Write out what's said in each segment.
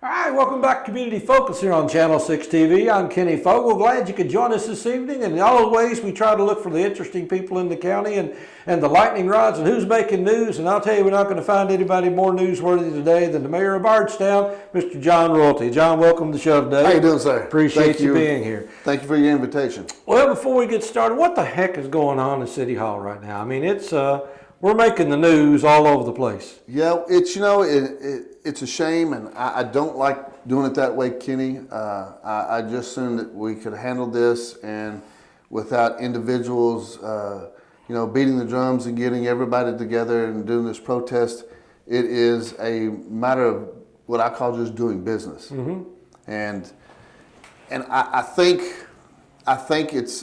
All right, welcome back to Community Focus here on Channel 6 TV. I'm Kenny Fogle. Glad you could join us this evening. And in all ways, we try to look for the interesting people in the county and the lightning rods and who's making news. And I'll tell you, we're not going to find anybody more newsworthy today than the mayor of Bardstown, Mr. John Royalty. John, welcome to the show today. How you doing, sir? Appreciate you being here. Thank you for your invitation. Well, before we get started, what the heck is going on in City Hall right now? I mean, we're making the news all over the place. Yeah, it's a shame, and I don't like doing it that way, Kenny. I just assumed that we could handle this and without individuals, beating the drums and getting everybody together and doing this protest. It is a matter of what I call just doing business. Mm-hmm. And I think it's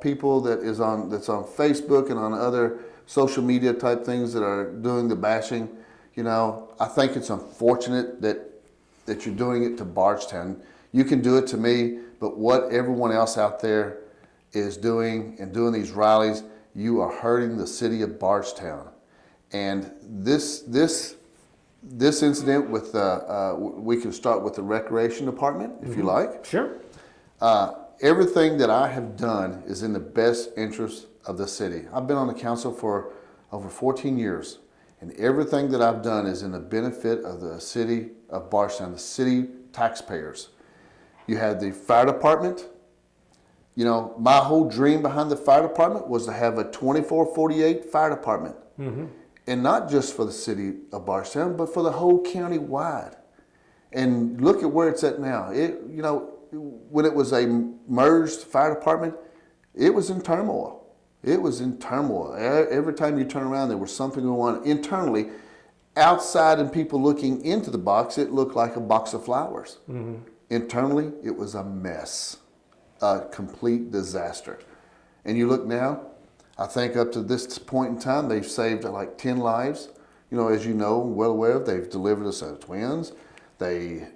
people that's on Facebook and on other social media type things that are doing the bashing. I think it's unfortunate that you're doing it to Bardstown. You can do it to me, but what everyone else out there is doing and doing these rallies, you are hurting the city of Bardstown. And this incident with we can start with the recreation department, if you like. Sure. Everything that I have done is in the best interest of the city. I've been on the council for over 14 years. And everything that I've done is in the benefit of the city of Bardstown, the city taxpayers. You had the fire department. My whole dream behind the fire department was to have a 24/48 fire department. Mm-hmm. And not just for the city of Bardstown, but for the whole county wide. And look at where it's at now. When it was a merged fire department, it was in turmoil. It was in turmoil. Every time you turn around, there was something going on internally. Outside and people looking into the box, it looked like a box of flowers. Mm-hmm. Internally, it was a mess, a complete disaster. And you look now, I think up to this point in time, they've saved like 10 lives. As you know, well aware of, they've delivered us twins. They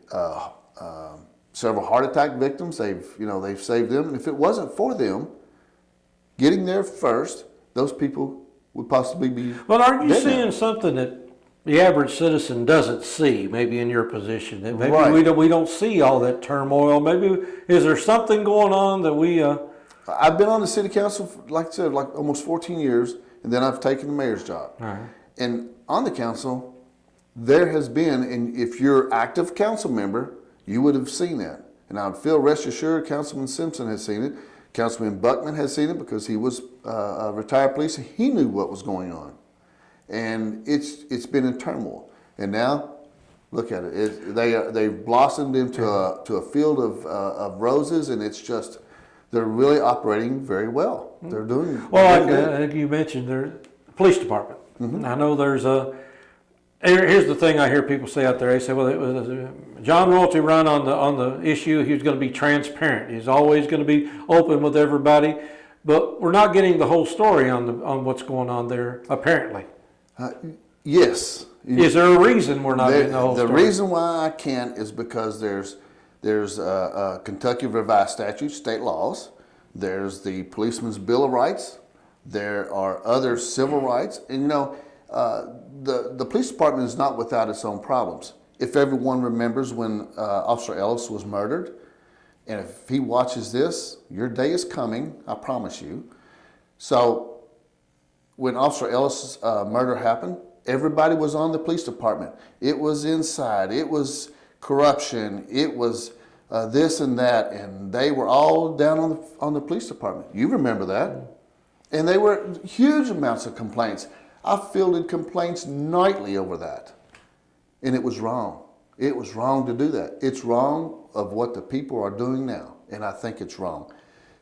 several heart attack victims. They've saved them. And if it wasn't for them getting there first, those people would possibly be. Well, aren't you seeing now. something that the average citizen doesn't see? Maybe in your position, that maybe right. we don't see all that turmoil. Maybe is there something going on that we? I've been on the city council, like I said, like almost 14 years, and then I've taken the mayor's job. All right. And on the council, there has been, and if you're active council member, you would have seen that. And I feel rest assured, Councilman Simpson has seen it. Councilman Buckman has seen it because he was a retired police. He knew what was going on, and it's been in turmoil. And now, look at it. They've blossomed into a field of roses, and it's just they're really operating very well. They're doing well. Like you mentioned, the police department. Mm-hmm. I know there's a. Here's the thing I hear people say out there. They say, "Well, it was John Royalty run on the issue. He was going to be transparent. He's always going to be open with everybody." But we're not getting the whole story on what's going on there. Apparently, yes. Is there a reason we're not getting the whole story? The reason why I can't is because there's Kentucky revised statutes, state laws. There's the Policeman's Bill of Rights. There are other civil rights, and the police department is not without its own problems. If everyone remembers when Officer Ellis was murdered, and if he watches this, your day is coming, I promise you. So when Officer Ellis' murder happened, everybody was on the police department. It was inside, it was corruption, it was this and that, and they were all down on the police department. You remember that. And they were huge amounts of complaints. I fielded complaints nightly over that. And it was wrong. It was wrong to do that. It's wrong of what the people are doing now. And I think it's wrong.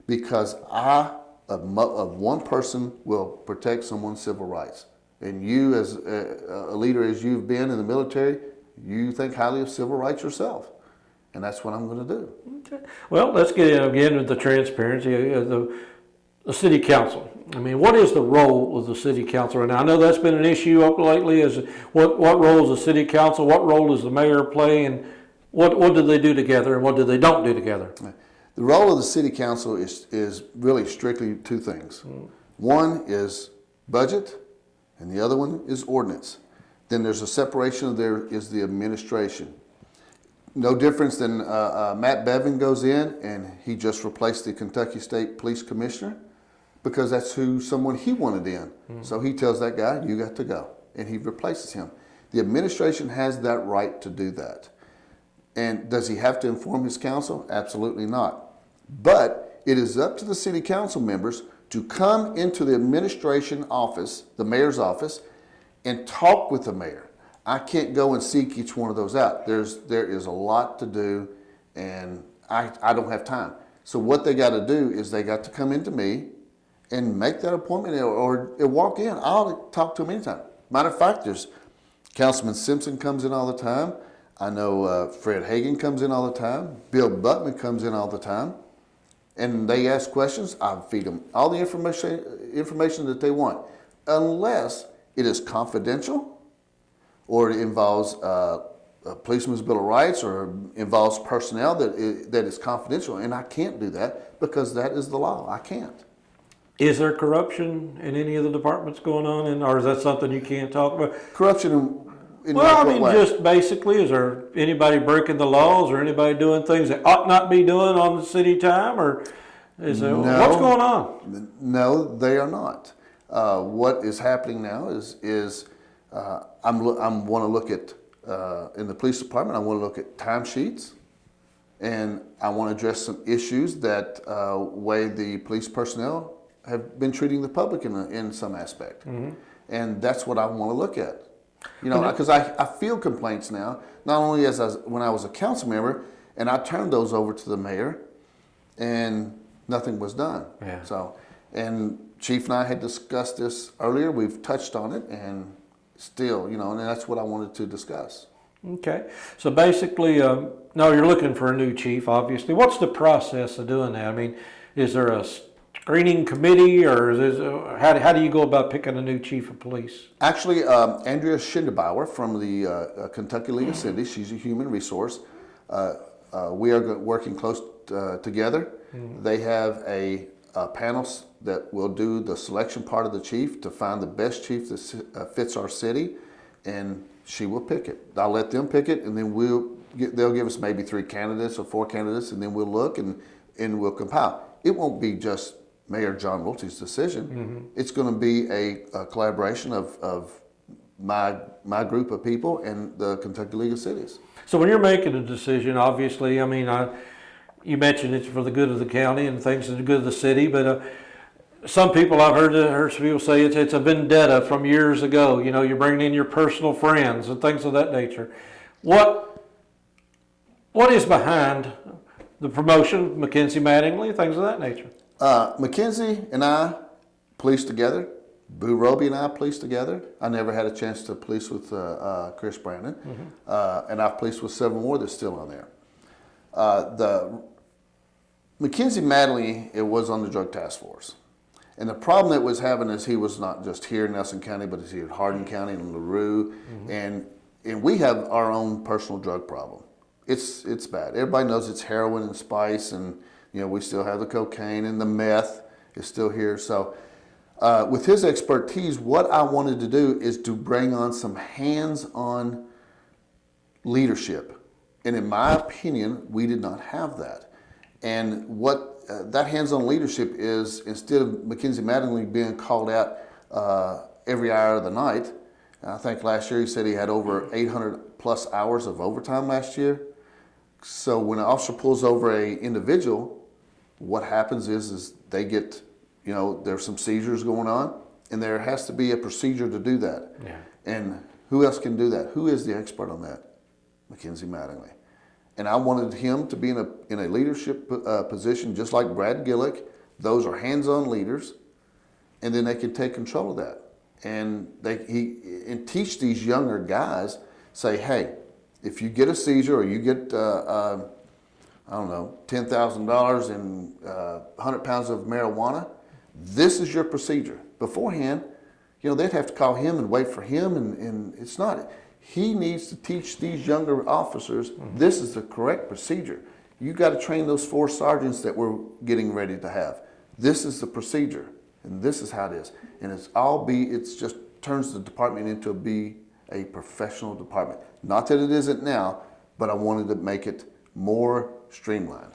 Because of one person, will protect someone's civil rights. And you, as a leader as you've been in the military, you think highly of civil rights yourself. And that's what I'm going to do. Okay. Well, let's get again with the transparency. The city council. I mean, what is the role of the city council right now? I know that's been an issue up lately. Is what role is the city council? What role does the mayor play? And what do they do together? And what do they don't do together? The role of the city council is really strictly two things. One is budget, and the other one is ordinance. Then there's a separation. There is the administration. No difference than Matt Bevin goes in and he just replaced the Kentucky State Police Commissioner because that's someone he wanted in. So he tells that guy, you got to go, and he replaces him. The administration has that right to do that. And does he have to inform his council? Absolutely not. But it is up to the city council members to come into the administration office, the mayor's office, and talk with the mayor. I can't go and seek each one of those out. There is a lot to do, and I don't have time. So what they got to do is they got to come into me and make that appointment or walk in. I'll talk to them anytime. Matter of fact, there's Councilman Simpson comes in all the time. I know Fred Hagan comes in all the time. Bill Buckman comes in all the time. And they ask questions. I feed them all the information that they want, unless it is confidential or it involves a policeman's bill of rights or involves personnel that is confidential. And I can't do that because that is the law. I can't. Is there corruption in any of the departments going on, or is that something you can't talk about? Corruption in well, like I mean, what way? just basically, is there anybody breaking the laws or anybody doing things that ought not be doing on the city time, or is there, what's going on? No, they are not. What is happening now is I want to look at in the police department. I want to look at timesheets, and I want to address some issues that way the police personnel have been treating the public in some aspect, and that's what I want to look at. You know, because I feel complaints now, not only when I was a council member, and I turned those over to the mayor, and nothing was done. Yeah. So, and Chief and I had discussed this earlier. We've touched on it, and still, you know, and that's what I wanted to discuss. Okay. So basically, no, you're looking for a new chief, obviously. What's the process of doing that? I mean, is there a screening committee, or how do you go about picking a new chief of police? Actually, Andrea Schindebauer from the Kentucky League of Cities, she's a human resource. We are working close together. They have a panel that will do the selection part of the chief to find the best chief that fits our city, and she will pick it. I'll let them pick it, and then they'll give us maybe 3 candidates or 4 candidates, and then we'll look and we'll compile. It won't be just Mayor John Wolte's decision. It's going to be a collaboration of my group of people and the Kentucky League of Cities. So when you're making a decision, obviously, I mean, you mentioned it's for the good of the county and things for the good of the city, but some people I've heard people say it's a vendetta from years ago. You know, you're bringing in your personal friends and things of that nature. What is behind the promotion, Mackenzie Mattingly, things of that nature? Mackenzie and I policed together. Boo Roby and I policed together. I never had a chance to police with Chris Brandon, and I've policed with 7 more that's still on there. The Mackenzie Mattingly, it was on the drug task force. And the problem that was having is he was not just here in Nelson County, but he's here in Hardin County and LaRue. And we have our own personal drug problem. It's bad. Everybody knows it's heroin and spice, and you know we still have the cocaine and the meth is still here. So with his expertise, what I wanted to do is to bring on some hands-on leadership. And in my opinion, we did not have that. And what that hands-on leadership is, instead of Mackenzie Mattingly being called out every hour of the night, I think last year he said he had over 800 plus hours of overtime last year. So when an officer pulls over an individual, what happens is they get, you know, there's some seizures going on, and there has to be a procedure to do that. Yeah. And who else can do that? Who is the expert on that? Mackenzie Mattingly. And I wanted him to be in a leadership position, just like Brad Gillick. Those are hands-on leaders, and then they can take control of that. And and teach these younger guys, say, hey, if you get a seizure or you get, I don't know, $10,000 and 100 pounds of marijuana, this is your procedure. Beforehand, you know, they'd have to call him and wait for him, and it's not. He needs to teach these younger officers, this is the correct procedure. You got to train those 4 sergeants that we're getting ready to have. This is the procedure, and this is how it is. And it's just turns the department into a professional department. Not that it isn't now, but I wanted to make it more streamlined.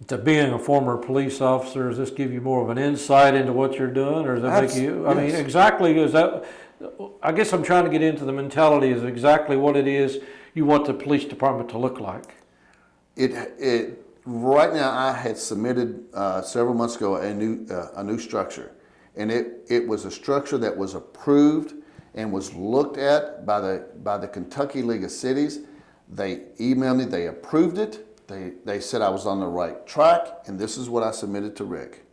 To being a former police officer, does this give you more of an insight into what you're doing, or does it make you? I mean, exactly is that? I guess I'm trying to get into the mentality is exactly what it is you want the police department to look like. It right now I had submitted several months ago a new structure, and it was a structure that was approved and was looked at by the Kentucky League of Cities. They emailed me, they approved it. They said I was on the right track, and this is what I submitted to Rick.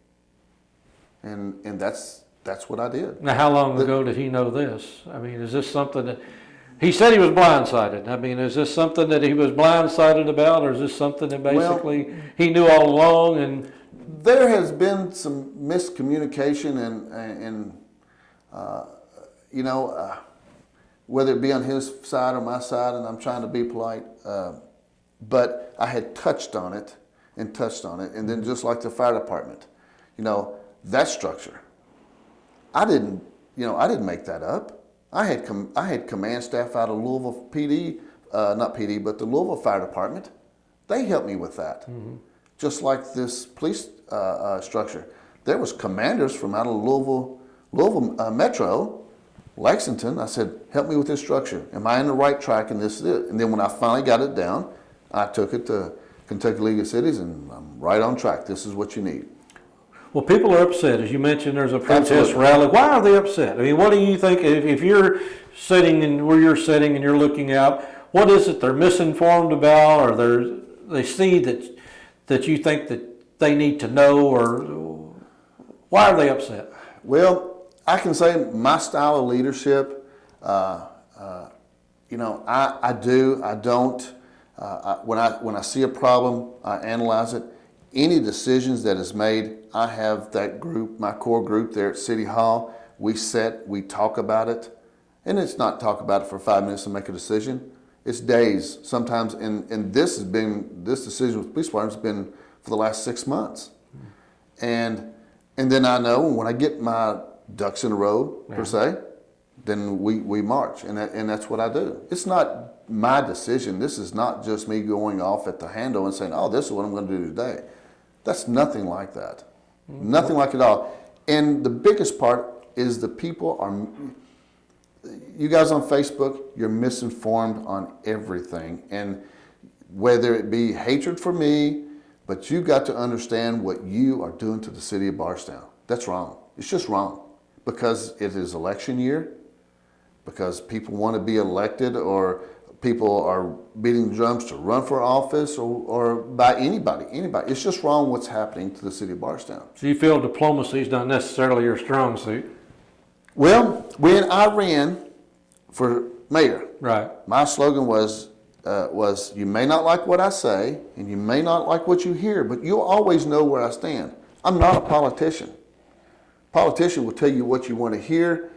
And that's what I did. Now, how long ago did he know this? I mean, is this something that he said he was blindsided? I mean, is this something that he was blindsided about, or is this something that basically he knew all along? And there has been some miscommunication, and whether it be on his side or my side, and I'm trying to be polite. But I had touched on it, and then just like the fire department, that structure, I didn't make that up. I had command staff out of Louisville PD, not PD, but the Louisville Fire Department. They helped me with that. Mm-hmm. Just like this police structure, there was commanders from out of Louisville Metro, Lexington. I said, help me with this structure. Am I in the right track? And this is it. And then when I finally got it down, I took it to Kentucky League of Cities, and I'm right on track. This is what you need. Well, people are upset. As you mentioned, there's a protest rally. Why are they upset? I mean, what do you think, if you're sitting in where you're sitting and you're looking out, what is it they're misinformed about, or they see that you think that they need to know, or why are they upset? Well, I can say my style of leadership, when I see a problem, I analyze it. Any decisions that is made, I have that group, my core group there at City Hall. We talk about it, and it's not talk about it for 5 minutes to make a decision. It's days sometimes, and this decision with the police department has been for the last 6 months, and then I know when I get my ducks in a row per se, then we march, and that's what I do. It's not my decision. This is not just me going off at the handle and saying, "Oh, this is what I'm going to do today." That's nothing like that. Mm-hmm. Nothing like it all. And the biggest part is the people are. You guys on Facebook, you're misinformed on everything, and whether it be hatred for me, but you got to understand what you are doing to the city of Bardstown. That's wrong. It's just wrong because it is election year. Because people want to be elected, or people are beating drums to run for office, or by anybody. It's just wrong what's happening to the city of Bardstown. So you feel diplomacy is not necessarily your strong suit? Well, when I ran for mayor, right, my slogan was you may not like what I say, and you may not like what you hear, but you'll always know where I stand. I'm not a politician. Politician will tell you what you want to hear,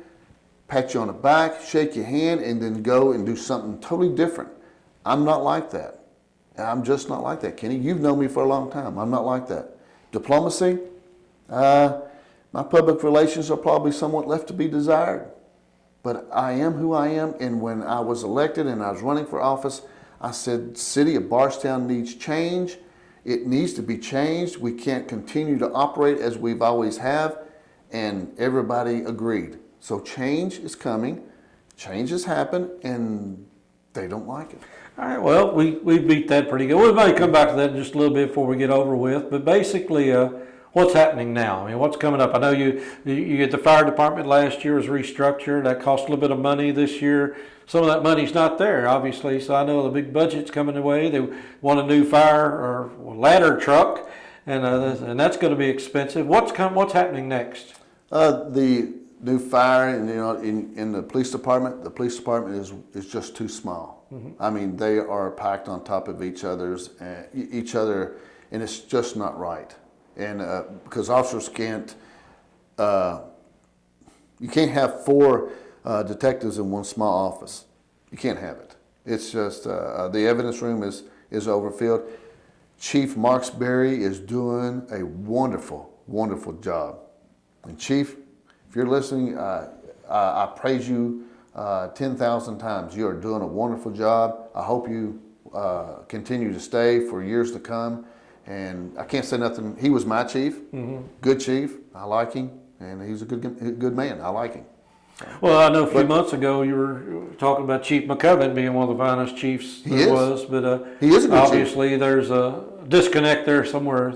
pat you on the back, shake your hand, and then go and do something totally different. I'm not like that. I'm just not like that, Kenny. You've known me for a long time. I'm not like that. Diplomacy, my public relations are probably somewhat left to be desired. But I am who I am, and when I was elected and I was running for office, I said, city of Bardstown needs change. It needs to be changed. We can't continue to operate as we've always have, and everybody agreed. So change is coming, change has happened, and they don't like it. All right, well, we beat that pretty good. We might come back to that in just a little bit before we get over with, but basically, what's happening now? I mean, what's coming up? I know you get the fire department last year was restructured. That cost a little bit of money this year. Some of that money's not there, obviously, so I know the big budget's coming away. They want a new fire or ladder truck, and that's going to be expensive. What's happening next? The new fire, and in the police department is just too small. Mm-hmm. I mean, they are packed on top of each other, and it's just not right. And because officers can't, you can't have 4 detectives in one small office. You can't have it. It's just the evidence room is overfilled. Chief Marksberry is doing a wonderful, wonderful job. And Chief, if you're listening, I praise you 10,000 times. You are doing a wonderful job. I hope you continue to stay for years to come. And I can't say nothing. He was my chief, good chief. I like him, and he's a good man. I like him. Well, I know a few months ago you were talking about Chief McCubbin being one of the finest chiefs there was, but he is a good obviously chief. There's a disconnect there somewhere.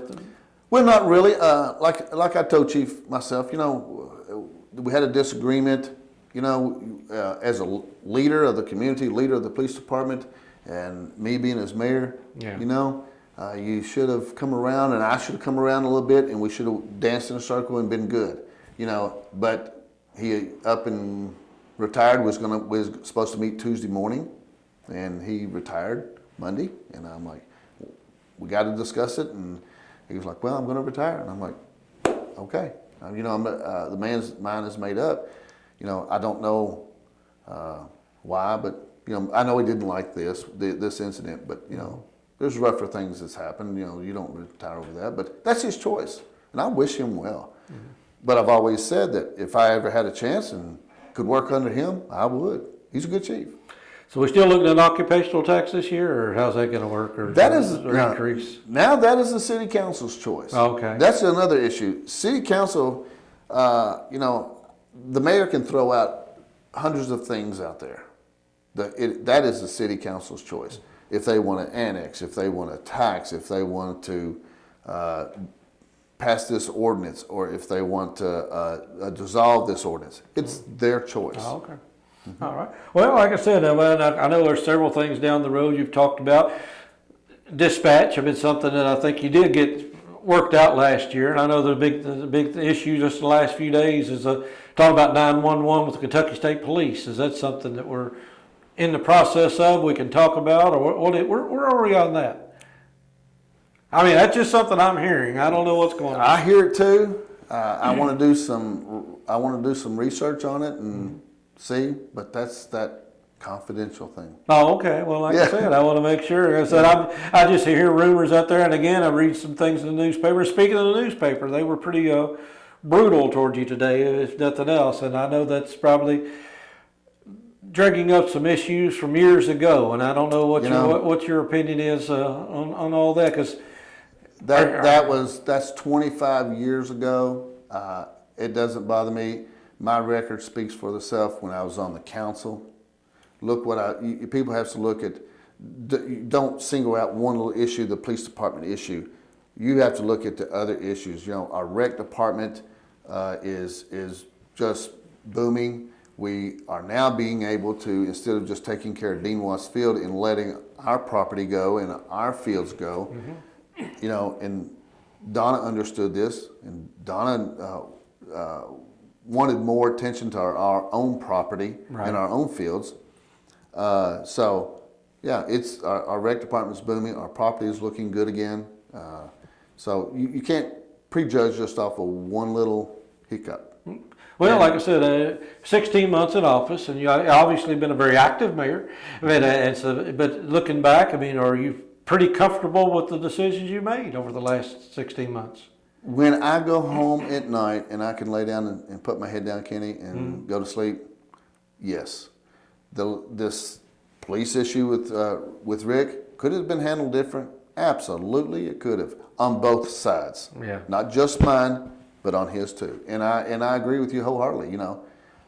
Well, not really. Like I told Chief myself, we had a disagreement. As a leader of the community, leader of the police department, and me being his mayor, you should have come around, and I should have come around a little bit, and we should have danced in a circle and been good, But he up and retired. Was supposed to meet Tuesday morning, and he retired Monday. And I'm like, we got to discuss it. And he was like, well, I'm going to retire. And I'm like, okay. The man's mind is made up. I don't know why, but I know he didn't like this incident. But there's rougher things that's happened. You don't retire over that. But that's his choice, and I wish him well. Mm-hmm. But I've always said that if I ever had a chance and could work under him, I would. He's a good chief. So we're still looking at occupational tax this year, or how's that going to work? Or that is increase? Now that is the city council's choice. Okay. That's another issue. City council, the mayor can throw out hundreds of things out there. That is the city council's choice. If they want to annex, if they want to tax, if they want to pass this ordinance, or if they want to dissolve this ordinance. It's their choice. Oh, okay. Mm-hmm. All right. Well, like I said, I know there's several things down the road you've talked about. Dispatch have been something that I think you did get worked out last year, and I know the big issue just in the last few days is talking about 911 with the Kentucky State Police. Is that something that we're in the process of, we can talk about, or where are we on that? I mean, that's just something I'm hearing. I don't know what's going on. I hear it too. I want to do some research on it and see, but that's that confidential thing. Oh, okay. Well, like I said, I want to make sure. I said I just hear rumors out there, and again, I read some things in the newspaper. Speaking of the newspaper, they were pretty brutal toward you today, if nothing else, and I know that's probably dragging up some issues from years ago, and I don't know what your opinion is on all that, because that's 25 years ago. It doesn't bother me. My record speaks for itself. When I was on the council, look what people have to look at. Don't single out one little issue, the police department issue. You have to look at the other issues. Our rec department is just booming. We are now being able to, instead of just taking care of Dean Watts Field and letting our property go and our fields go, and Donna understood this, and Donna wanted more attention to our own property and our own fields. It's our rec department's booming. Our property is looking good again. So you can't prejudge just off of one little hiccup. Well, like I said, 16 months in office, and you've obviously been a very active mayor. But looking back, are you pretty comfortable with the decisions you made over the last 16 months? When I go home at night and I can lay down and put my head down, Kenny, and go to sleep, yes. This police issue with Rick, could it have been handled different? Absolutely, it could have, on both sides. Yeah. Not just mine, but on his too. And I agree with you wholeheartedly,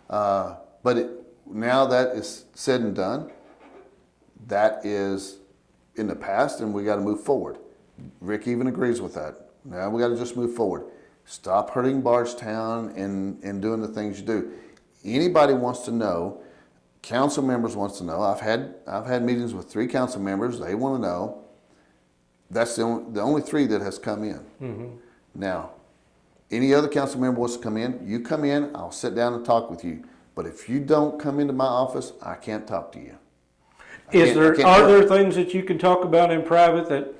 But now that is said and done, that is in the past, and we got to move forward. Rick even agrees with that. Now we got to just move forward. Stop hurting Bardstown and doing the things you do. Anybody wants to know, council members wants to know. I've had meetings with 3 council members. They want to know. That's the only 3 that has come in. Mm-hmm. Now, any other council member wants to come in, you come in, I'll sit down and talk with you. But if you don't come into my office, I can't talk to you. Are there things that you can talk about in private that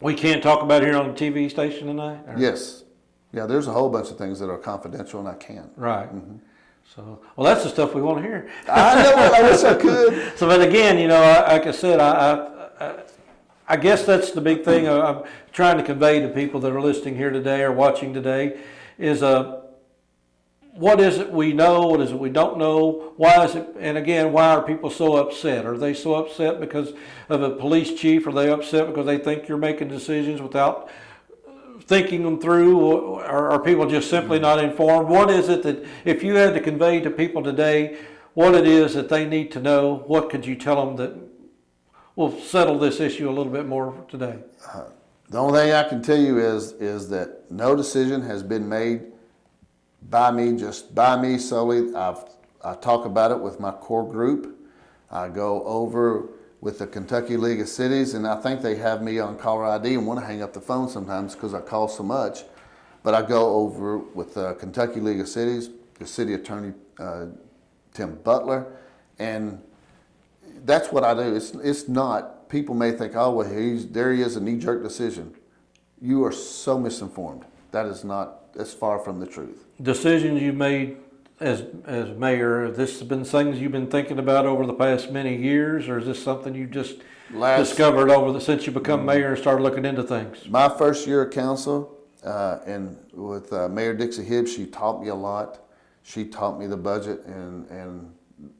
we can't talk about here on the TV station tonight? Or? Yes. Yeah, there's a whole bunch of things that are confidential, and I can't. Right. Mm-hmm. So, well, that's the stuff we want to hear. I know. I wish I could. So, but again, like I said, I guess that's the big thing I'm trying to convey to people that are listening here today or watching today is what is it we know? What is it we don't know? Why is it? And again, why are people so upset? Are they so upset because of a police chief? Are they upset because they think you're making decisions without thinking them through? Or are people just simply not informed? What is it that, if you had to convey to people today what it is that they need to know, what could you tell them that will settle this issue a little bit more today? The only thing I can tell you is that no decision has been made by me, just by me solely. I talk about it with my core group. I go over with the Kentucky League of Cities, and I think they have me on caller ID and want to hang up the phone sometimes because I call so much. But I go over with the Kentucky League of Cities, the city attorney, Tim Butler, and that's what I do. It's not, people may think, oh, well, there he is, a knee-jerk decision. You are so misinformed. That is not, that's far from the truth. Decisions you made as mayor, this has been things you've been thinking about over the past many years, or is this something you just discovered since you become mayor and started looking into things? My first year of council, and with Mayor Dixie Hibbs, she taught me a lot. She taught me the budget, and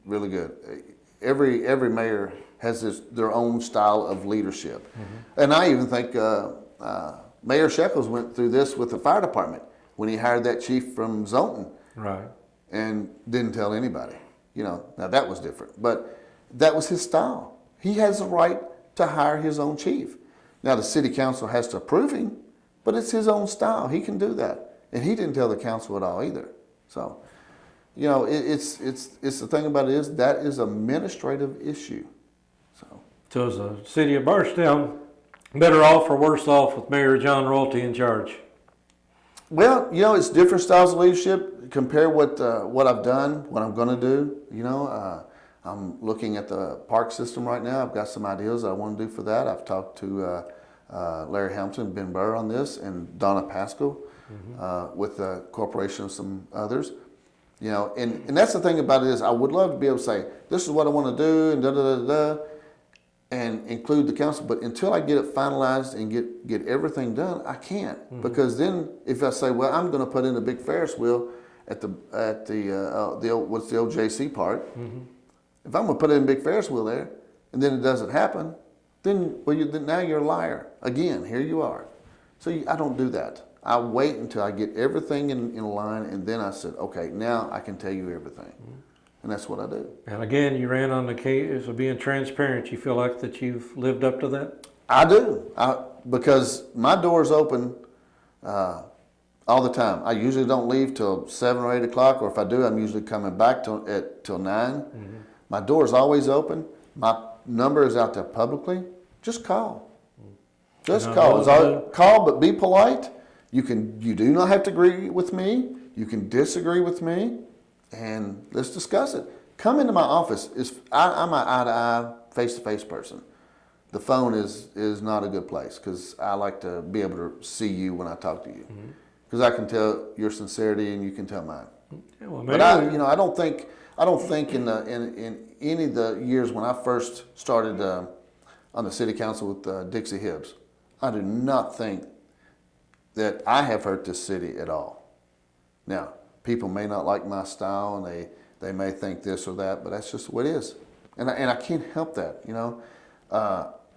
really good. Every mayor has their own style of leadership. Mm-hmm. And I even think Mayor Shekels went through this with the fire department when he hired that chief from Zonton. Right. And didn't tell anybody. Now that was different. But that was his style. He has the right to hire his own chief. Now the city council has to approve him, but it's his own style. He can do that. And he didn't tell the council at all either. So, it's the thing about it is that is an administrative issue. So is the city of Bardstown better off or worse off with Mayor John Royalty in charge? Well, it's different styles of leadership. Compare what I've done, what I'm going to do. I'm looking at the park system right now. I've got some ideas I want to do for that. I've talked to Larry Hamilton, Ben Burr on this, and Donna Pascal with the corporation and some others. And that's the thing about it is I would love to be able to say, this is what I want to do, and da-da-da-da-da, and include the council. But until I get it finalized and get everything done, I can't. Mm-hmm. Because then if I say, well, I'm going to put in a big Ferris wheel at the old JC Park, mm-hmm. If I'm going to put in a big Ferris wheel there, and then it doesn't happen, then now you're a liar. Again, here you are. So I don't do that. I wait until I get everything in line, and then I said, okay, now I can tell you everything. Mm-hmm. And that's what I do. And again, you ran on the case of being transparent. You feel like that you've lived up to that? I do. Because my door's open all the time. I usually don't leave till 7 or 8 o'clock, or if I do, I'm usually coming back till 9. Mm-hmm. My door's always open. My number is out there publicly. Just call. Just call. Call, but be polite. You do not have to agree with me. You can disagree with me, and let's discuss it. Come into my office. I'm an eye-to-eye, face-to-face person. The phone is not a good place because I like to be able to see you when I talk to you, because I can tell your sincerity and you can tell mine. Yeah, well, but I don't think in any of the years when I first started on the city council with Dixie Hibbs, I do not think that I have hurt this city at all. Now, people may not like my style, and they may think this or that, but that's just what it is. And I can't help that,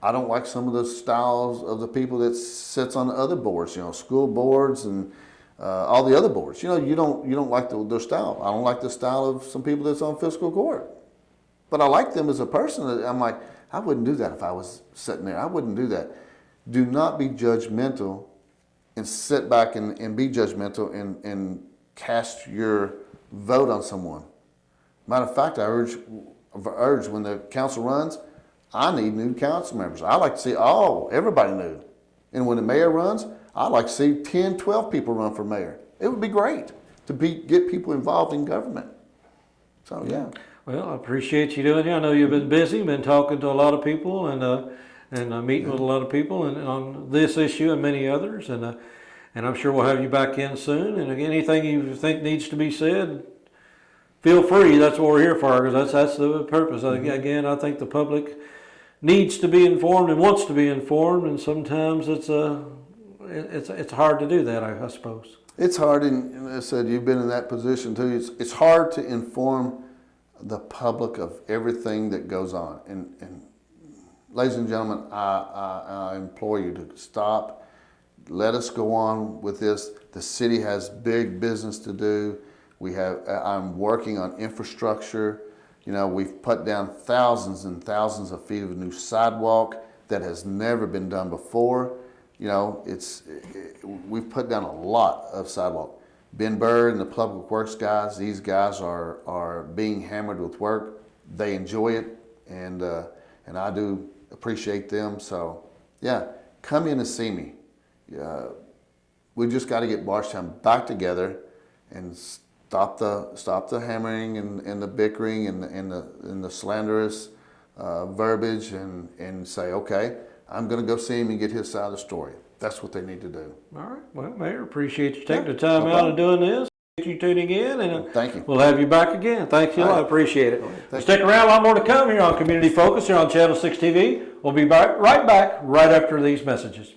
I don't like some of the styles of the people that sits on the other boards, school boards and all the other boards. You don't like their style. I don't like the style of some people that's on fiscal court. But I like them as a person. I'm like, I wouldn't do that if I was sitting there. I wouldn't do that. Do not be judgmental and sit back and be judgmental and cast your vote on someone. Matter of fact, I urge when the council runs, I need new council members. I like to see everybody new. And when the mayor runs, I like to see 10, 12 people run for mayor. It would be great to get people involved in government. So, yeah. Well, I appreciate you doing it. I know you've been busy, been talking to a lot of people and meeting with a lot of people and on this issue and many others. And I'm sure we'll have you back in soon. And again, anything you think needs to be said, feel free. That's what we're here for, because that's the purpose. Mm-hmm. Again, I think the public needs to be informed and wants to be informed, and sometimes it's hard to do that, I suppose. It's hard, and I said you've been in that position too. It's hard to inform the public of everything that goes on. And ladies and gentlemen, I implore you to stop. Let us go on with this. The city has big business to do. I'm working on infrastructure. You know, we've put down thousands and thousands of feet of new sidewalk that has never been done before. You know, we've put down a lot of sidewalk. Ben Bird and the Public Works guys, these guys are being hammered with work. They enjoy it, and I do appreciate them. So, yeah, come in and see me. We just got to get Bardstown back together and stop the hammering and the bickering and the slanderous verbiage, and say, okay, I'm going to go see him and get his side of the story. That's what they need to do. All right. Well, Mayor, appreciate you taking the time out and doing this. Appreciate you tuning in, and thank you. We'll have you back again. Thank you. I appreciate it. Stick around. A lot more to come here on Community Focus here on Channel 6 TV. We'll be right back right after these messages.